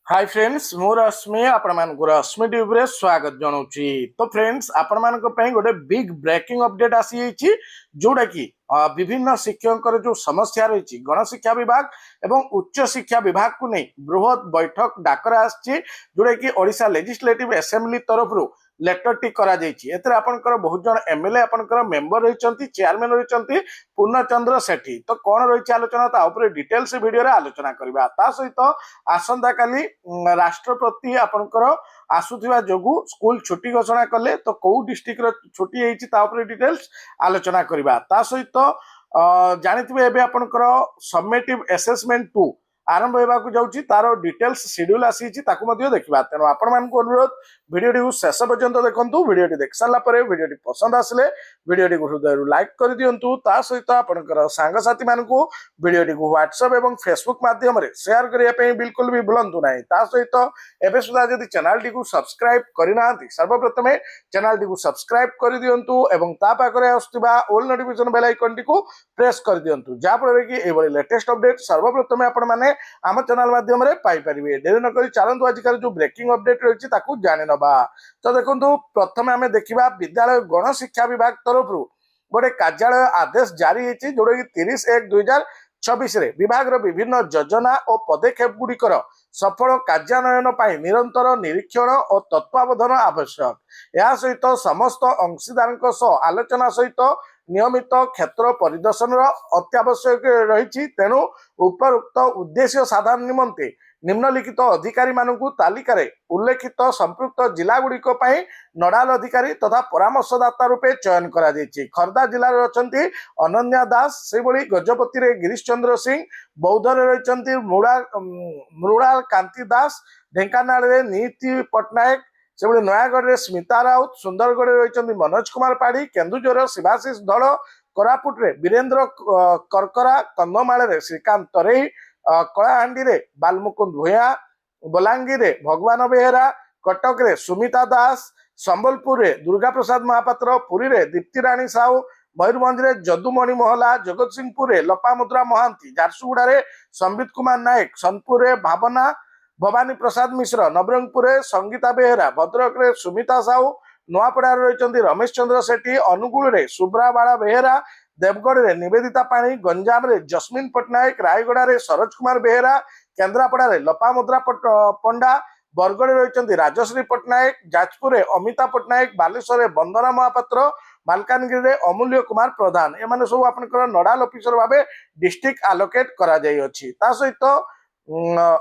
Hi friends मु रश्मि रश्मि tube रे स्वागत जनाऊँगी। तो फ्रेंड्स आपण गोटे बिग ब्रेकिंग अपडेट आसी जोड़ा कि विभिन्न शिक्षकों जो समस्या रही गणशिक्षा विभाग एवं उच्च शिक्षा विभाग को नहीं बृहत बैठक डाकरा आसी जोड़ा कि ओडिशा लेजिस्लेटिव असेंबली तरफ लेटर टी करा आपनकर बहुत जन एमएलए आपनकर मेंबर रही चेयरमैन रही पूर्णचंद्र सेठी। तो कौन रही आलोचना ताऊपर डिटेल्स वीडियो रे आलोचना करबा ता सहित आसंता काली राष्ट्रपति आपनकर आसुथिबा जोगु स्कूल छुट्टी घोषणा कले तो कौ डिस्ट्रिक्ट रो छुट्टी हेछि ता ऊपर डिटेल्स आलोचना करबा ता सहित जानिथिबे एबे आपनकर सबमिटिव असेसमेंट 2 आरंभ होगा जाऊँगी तार डिटेल्स शेड्यूल आसी देखा। तेणु आपण मान अनुरोध भिडियोटी को शेष पर्यंत देखूँ। भिडियोटी देख सारापर भिडियोटी पसंद आसिले भिडियोटी को हृदय लाइक कर दिंतु ता सहित आपंकर सांगसाथी मान भिडियोटी को व्हाट्सएप और फेसबुक माध्यम शेयर करने बिल्कुल भी भूलु ना। ता सहित एवं सुधा जदि चैनल टी सब्सक्राइब करना सर्वप्रथम चैनल टी सब्सक्राइब कर दिंतु और पाखे आसुवा ऑल नोटिफिकेशन बेल आइकन टी प्रेस कर दिंतु जहाँफल कि ये लेटेस्ट अपडेट सर्वप्रथम आपण मैंने आम चैनल माध्यम पाई परिवे। डेरी नक चलतु आजिकल जो ब्रेकिंग अपडेट रही जानी नवा। तो देखो प्रथम आम देखा विद्यालय गणशिक्षा विभाग तरफ गोटे कार्यालय आदेश जारी होती जोड़ा कि 30/1/2026 विभाग विभिन्न योजना और पदक्षेप गुड़िकर सफल कार्यान्वयन पर निरंतर निरीक्षण और तत्वावधान आवश्यक। यह सहित समस्त अंशीदार आलोचना सहित नियमित क्षेत्र परिदर्शन अत्यावश्यक रही। तेणु उपरोक्त उद्देश्य साधन निमंते निम्नलिखित अधिकारी मानू तालिकार उल्लेखित संपृक्त जिला गुड़िक नोडाल अधिकारी तथा परामर्शदाता रूपे चयन कर खर्दा जिले अच्छा अनन्या दास से गजपति गिरीश चंद्र सिंह बौद्ध रही मृणाल कांति दास ढेंकानाल नीति पट्टनायक से नयागढ़ स्मिता राउत सुंदरगढ़ रही मनोज कुमार पाढ़ी केन्दुझर शिवाशीष धड़ कोरापुट वीरेन्द्र करकरा कंधमाल श्रीकांत तरेई कलाहांडी बालमुकुंद भूया बलांगीर भगवान बेहेरा कटक सुमिता दास संबलपुर दुर्गा प्रसाद महापात्र पुरी दीप्ति राणी साहू मयूरभंज जदुमणि मोहला जगत सिंहपुर लपामुद्रा महांती झारसुगुड़ा संबित कुमार नायक सोनपुर भावना भवानी प्रसाद मिश्र नवरंगपुर संगीता बेहेरा भद्रक सुमिता साहू नुआपड़ा रही रमेश चंद्र सेठी अनुगुल सुब्रा बाला बेहेरा देवगढ़ निवेदिता पाणी गंजाम जस्मिन पट्टनायक रायगढ़ सरोज कुमार बेहेरा केन्द्रापड़ा लपामुद्रा पंडा बरगढ़ रही राजश्री पट्टनायक जाजपुर अमिता पट्टनायक बालेश्वर वंदना महापात्र मालकानगिरी अमूल्य कुमार प्रधान एम सब आपंकर नोडाल ऑफिसर भाव डिस्ट्रिक्ट आलोकेट करा सहित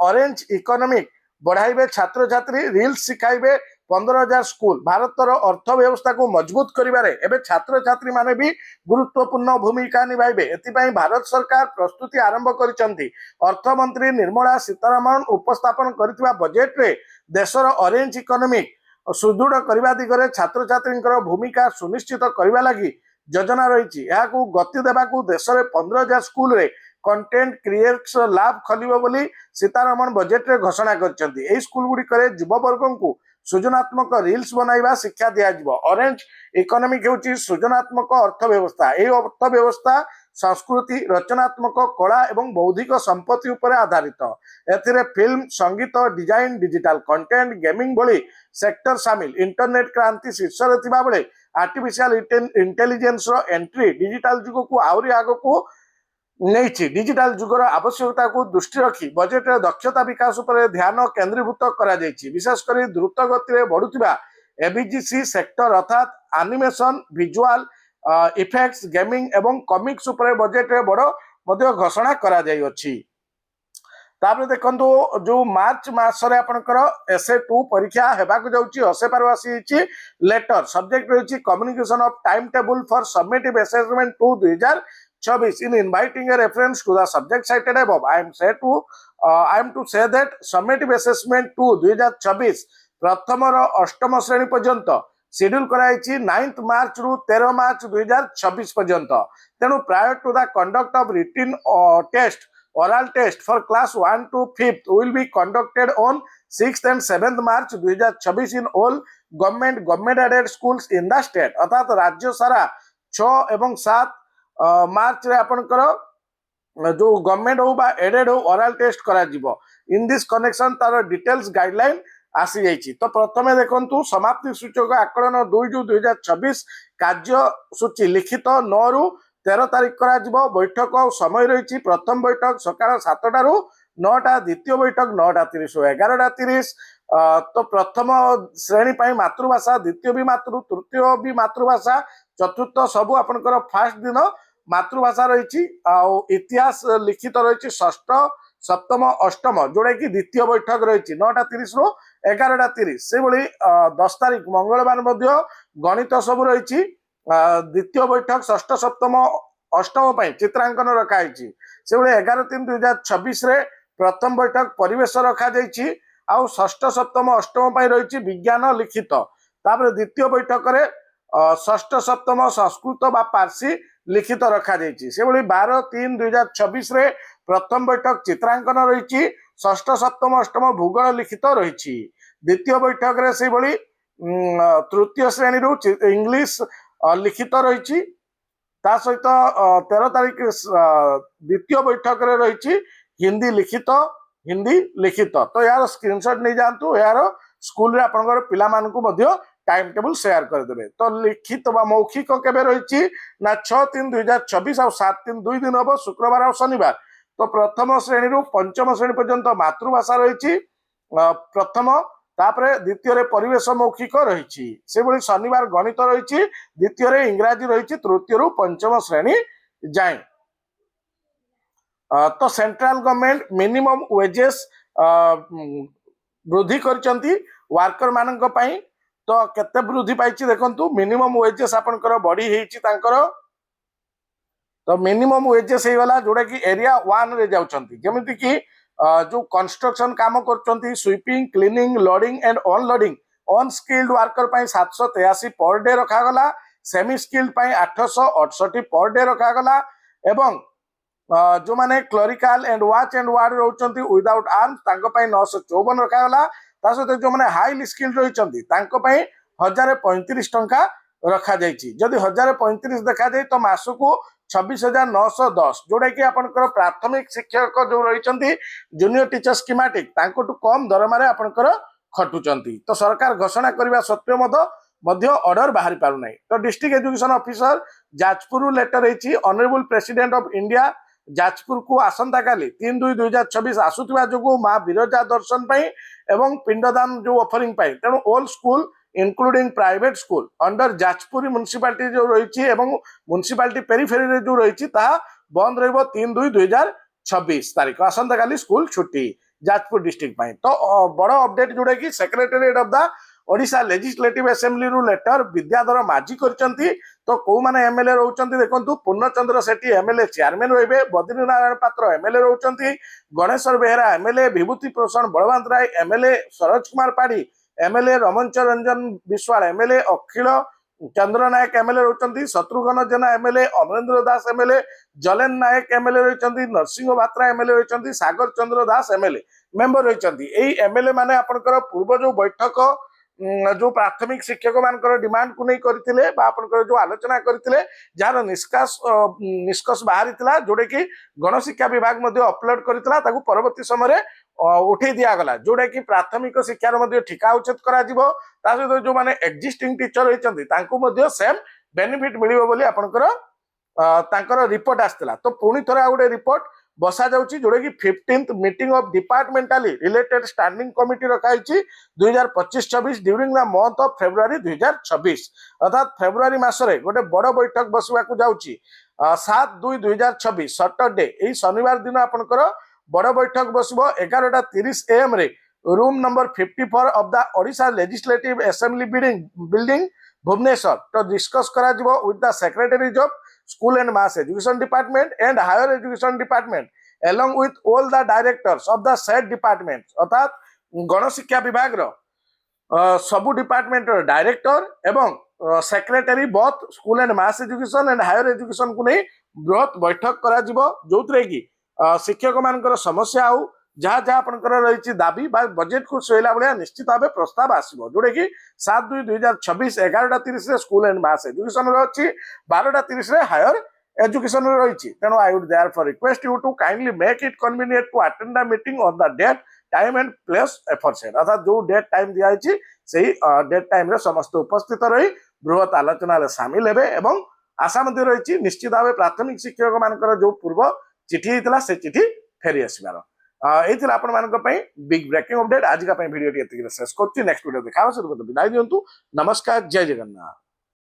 ऑरेंज इकोनॉमिक बढ़ाइबे छात्र छात्री रिल्स शिखाइबे 15,000 स्कूल भारतर अर्थ व्यवस्था को मजबूत करिबारे एबे छात्र छात्री माने भी गुरुत्वपूर्ण भूमिका निभाइबे। एथिपाई भारत सरकार प्रस्तुति आरंभ करिसंती। अर्थ मंत्री निर्मला सीतारमण उपस्थापन करथिबा बजेट रे देशर ऑरेंज इकोनॉमिक सुदृढ़ करबा दिगरे छात्र छात्री भूमिका सुनिश्चित करबा लगी योजना रही। यहां गति देवाकू देश में 15,000 स्कूल रे कंटेंट क्रिएट्स लैब खोलिबो बोली सीतारमण बजेट रे घोषणा करछंती। स्कूल गुड़िक युववर्ग को सृजनात्मक रिल्स बनैबा शिक्षा दिया। ऑरेंज इकोनॉमिक होची सृजनात्मक अर्थव्यवस्था। यह अर्थव्यवस्था संस्कृति रचनात्मक कला एवं बौद्धिक संपत्ति उपर आधारित। एथिरे फिल्म संगीत डिजाइन डिजिटल कंटेंट गेमिंग भली सेक्टर सामिल। इंटरनेट क्रांति शीर्ष रे थिबा बेले आर्टिफिशियल इंटेलिजेंस रो एंट्री डिजिटल जुग को आउरी आगो को नहीं डिजिटल जुगर आवश्यकता को दृष्टि रखी बजेट दक्षता विकास पर ध्यान केन्द्रीभूत करा विशेषकर द्रुत गति बढ़ुवा एबीजीसी सेक्टर अर्थात एनिमेशन विजुअल इफेक्ट्स गेमिंग एवं कॉमिक्स उपर बजेट रे बड़ घोषणा करा देखो जो मार्च मसरे आपंकर एसए2 परीक्षा हेबाकु जाउची असेपार आसी लेटर सब्जेक्ट रही communication of time table for submissive assessment 2 2026 in inviting a reference to the subject cited above. I am to say that summative assessment 2 2026 प्रथम अष्टम श्रेणी पर्यंत शेड्यूल कराई 9 मार्च रु 13 मार्च 2026 पर्यंत। तेणु prior to the conduct of written test oral test for class 1 to 5th will be conducted on 6th and 7th March 2026 in all government aided schools in the state। अर्थात राज्य सारा 6 एवं 7 मार्च रे आपनकर जो गवर्नमेंट हो बा एडेड हो ओरल टेस्ट करा जिवो। इन दिस कनेक्शन तार डिटेल्स गाइडलाइन आसी जाइए। तो प्रथम देखु समाप्ति सूचक आकलन 2/2/2026 कार्यसूची लिखित 9 ରୁ 13 तारीख करा बैठक और समय रही। प्रथम बैठक सकाल 7टा ରୁ 9टा, द्वितीय बैठक 9:30 ରୁ 11:30। तो प्रथम श्रेणी पर मातृभाषा, द्वितीय भी तृतीय भी मातृभाषा, चतुर्थ सबू आपनकर फास्ट दिन मातृभाषा रही। इतिहास लिखित रही षष्ठ, सप्तम, अष्टम, जोड़ा कि द्वितीय बैठक रही 9:30 ରୁ 11:30। से भली 10 तारीख मंगलवार गणित सब रही। द्वितीय बैठक षष्ठ, सप्तम, अष्टम चित्रांकन रखाई। से 11/3/2026 प्रथम बैठक परिवेश रखा जाइए। आउ षष्ठ, सप्तम, अष्टम रही विज्ञान लिखित। तापर द्वितीय बैठक रे षष्ठ, सप्तम संस्कृत बा पारसी लिखित रखा जाइए। से 12/3/2026 प्रथम बैठक चित्रांकन रही। षष्ठ, सप्तम, अष्टम भूगोल लिखित रही। द्वितीय बैठक रे से भली तृतीय श्रेणी रु इंग्लिश लिखित रही। ता सहित 13 तारीख द्वितीय बैठक रे रही हिंदी लिखित। तो यार स्क्रीनशॉट नहीं जातु, यार स्कूल रे आपनकर पिला मानकु मध्य टाइम टेबल शेयर कर देबे। तो लिखित बा मौखिक केबे रही ना 6/3/2026 और 7/3 2 दिन हम शुक्रवार और शनिवार। तो प्रथम श्रेणी रु पंचम श्रेणी पर्यंत मातृभाषा रही प्रथम, तापरे द्वितीय रे परिवेश मौखिक रही। से भली शनिवार गणित रही, द्वितीय रे इंग्राजी रही, तृतीय रु पंचम श्रेणी जाए। तो सेंट्रल गवर्नमेंट मिनिमम वेजेस वृद्धि करचंती वर्कर मानक पई। तो केते वृद्धि पाइछि देखंतु, मिनिमम वेजेस आपनकर बॉडी हेछि तांकर। तो मिनिमम वेजेस हे वाला जोडा कि एरिया 1 रे जाउचंती, जेमिति कि जो कंस्ट्रक्शन काम करचंती, sweeping, cleaning, loading and unloading unskilled worker पई 783 पर डे रखा गला। सेमी स्किल्ड पई 868 पर डे रखा गला। एवं जो माने clerical and watch and ward रहउचंती विदाउट आर्म्स तांको पई 954 रखा गला। ता सहित जो माने हाईली स्किल्ड रहिचंती तांको पई 1035 टंका रखा जाइछि। जदि 1035 देखा जाय तो मासको 26,910, जोड़ा कि आपनकर प्राथमिक शिक्षक जो रहिचंती जूनियर टीचर स्कीमेटिक तांको टू कम दरमा रे आपनकर खटुचंती। तो सरकार घोषणा करबा सत्वे मध्य ऑर्डर बाहरी पारु नै। तो district education officer Jajpur letter रही honourable president of India Jajpur को आसंता काली 3/2/2026 आसुथिबा जोगु मां बिरजा दर्शन पई एवं पिंडदान जो ऑफरिंग पाई। तेणु all school including private school under Jajpur municipality जो रही एवं म्युनिसिपालिटी पेरिफेरी रे जो रही ता बंद रहिबो 3/2/2026 तारीख आसंता काली स्कूल छुट्टी जाजपुर डिस्ट्रिक्ट पाई। तो बड़ अपडेट जोड़ा कि secretariat of the Odisha legislative assembly रु लेटर विद्याधर माझी करचंती। तो को माने एमएलए रहउचंती देखंतु, पूर्णचंद्र सेठी एमएलए चेयरमैन रहिबे, बद्री नारायण पात्र एमएलए रहउचंती, गणेश्वर बेहेरा एमएलए, विभूति भूषण बलवंत राय एमएलए, सरोज कुमार पाड़ी एमएलए, रमंच रंजन विश्वाल एमएलए, अखिल चंद्र नायक एमएलए रहउचंती, शत्रुघ्न जेना एमएलए, अमरेंद्र दास एमएलए, जलेन नायक एमएलए रहउचंती, नरसिंह भात्रा एमएलए रहउचंती, सागर चंद्र दास एमएलए मेंबर रहउचंती। एई एमएलए माने आपनकर पूर्व जो बैठक जो प्राथमिक शिक्षक मानकर डिमांड को नहीं करथिले बा आपनकर जो आलोचना करथिले जार निष्कर्ष बाहरी थिला, जोडे कि गणशिक्षा विभाग मध्ये अपलोड करथिला, ताकू परवर्ती समय उठे दिया गला, जोडा कि प्राथमिक शिक्षा रो मध्ये ठिका उचित करा जिवो। ता सहित जो माने एग्जिस्टिंग टीचर रहिचंती तांको मध्ये सेम बेनिफिट मिलिबो बोली आपनकर तांकर रिपोर्ट आस्तिला। तो पुणी थरे आ गुटे रिपोर्ट बसा जाउची, जोडे कि 15th meeting of departmentally related standing committee रखाई 2025-26 during the month of February 2026। अर्थात फेब्रुआरी मासरे गोटे बड़ बैठक बसवा को जाउची 7/2/2026 सैटरडे एई शनिवार दिन आपनकर बड़ बैठक बसबो 11:30 AM रे room number 54 of the Odisha legislative assembly building Bhubaneswar. तो डिस्कस करा जिवो with the secretaries of school and mass education department and higher education department along with all the directors of the said department। अर्थात गणशिक्षा विभाग रो सबु department director एवं secretary both school and mass education and higher education को नहीं बृहत बैठक करा जिवो, जोथरे कि शिक्षक मानकर समस्या आउ जहाँ जहाँ आपनकर रही दाबी बा बजेट को सोइला बलिया निश्चित भाव प्रस्ताव आसीबो, जोडे कि 7/2/2026 11:30 रे स्कूल एंड मास एजुकेशन रो अछि, 12:30 रे हायर एजुकेशन रही। तेणु I would therefore request you to kindly make it convenient to attend the meeting on the date time and place aforesaid अर्थात जो डेट टाइम दिखाई से डेट टाइम रे समस्त उपस्थित रही बृहत आलोचना सामिल हेबे एवं आशा मध्य रही निश्चित भाव प्राथमिक शिक्षक मान जो पूर्व चिठी होता से चिठी फेरी आसबार ये आपण मान बिग ब्रेकिंग अपडेट आज का भिडियो शेष कर नेक्स्ट वीडियो देखा विदाय दिंतु नमस्कार जय जगन्नाथ।